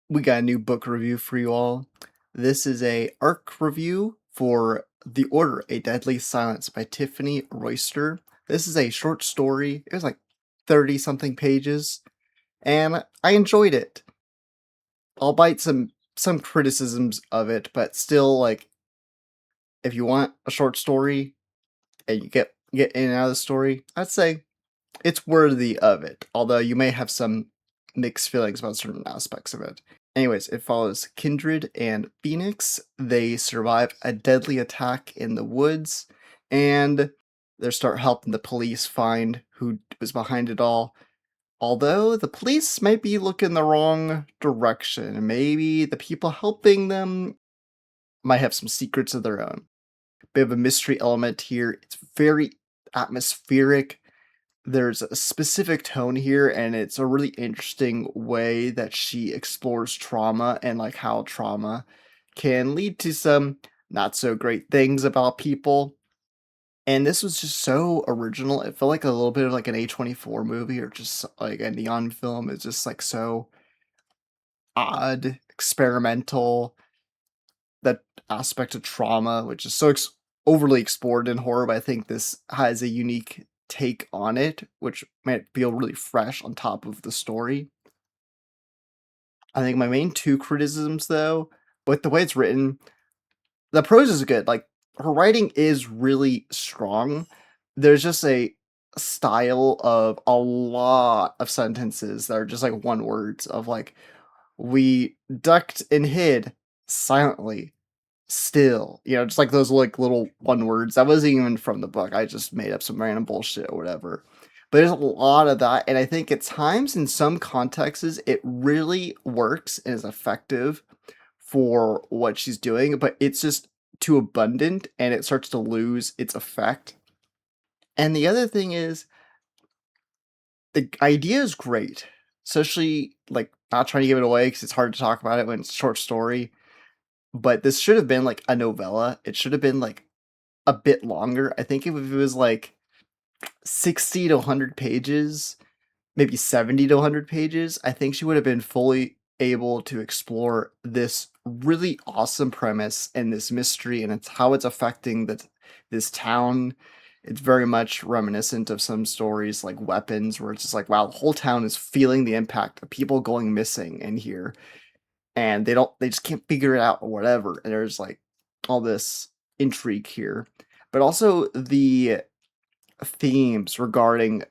We got a new book review for you all. This is a arc review for The Order, A Deadly Silence by Tiffany Royster. This is a short story. It was like 30 something pages, and I enjoyed it. I'll bite some criticisms of it, but still, like, if you want a short story and you get in and out of the story, I'd say it's worthy of it, although you may have some mixed feelings about certain aspects of it. Anyways, it follows Kindred and Phoenix. They survive a deadly attack in the woods, and they start helping the police find who was behind it all. Although the police might be looking the wrong direction. Maybe the people helping them might have some secrets of their own. Bit of a mystery element here. It's very atmospheric. There's a specific tone here, and it's a really interesting way that she explores trauma and like how trauma can lead to some not so great things about people. And this was just so original. It felt like a little bit of like an A24 movie or just like a neon film. It's just like so odd, experimental. That aspect of trauma, which is so overly explored in horror, but I think this has a unique take on it, which might feel really fresh on top of the story. I think my main two criticisms, though, with the way it's written, the prose is good. Like, her writing is really strong. There's just a style of a lot of sentences that are just like one words of like, we ducked and hid silently still, just like those like little one words. That wasn't even from the book. I just made up some random bullshit or whatever. But there's a lot of that, and I think at times in some contexts it really works and is effective for what she's doing, but it's just too abundant and it starts to lose its effect. And the other thing is the idea is great, especially like not trying to give it away because it's hard to talk about it when it's a short story. But this should have been like a novella. It should have been like a bit longer. I think if it was like 60 to 100 pages, maybe 70 to 100 pages, I think she would have been fully able to explore this really awesome premise and this mystery and it's how it's affecting this town. It's very much reminiscent of some stories like Weapons, where it's just like, wow, the whole town is feeling the impact of people going missing in here, and they just can't figure it out or whatever. And there's like all this intrigue here, but also the themes regarding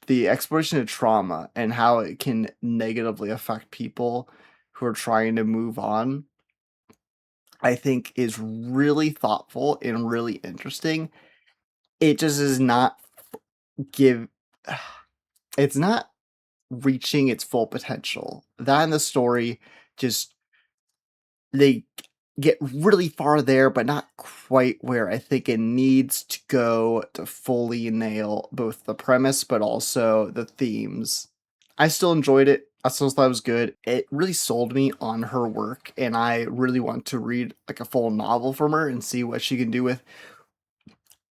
the exploration of trauma and how it can negatively affect people who are trying to move on, I think is really thoughtful and really interesting. It just is not give it's not reaching its full potential. That in the story just they get really far there, but not quite where I think it needs to go to fully nail both the premise but also the themes. I still enjoyed it. I still thought it was good. It really sold me on her work, and I really want to read like a full novel from her and see what she can do with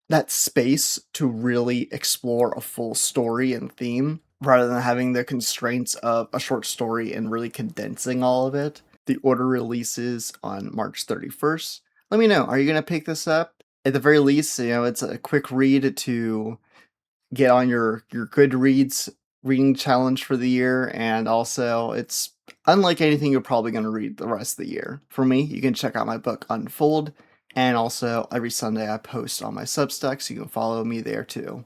that space to really explore a full story and theme rather than having the constraints of a short story and really condensing all of it. The order releases on March 31st. Let me know, are you going to pick this up? At the very least, it's a quick read to get on your Goodreads reading challenge for the year, and also it's unlike anything you're probably going to read the rest of the year. For me, you can check out my book Unfold, and also every Sunday I post on my Substack, so you can follow me there too.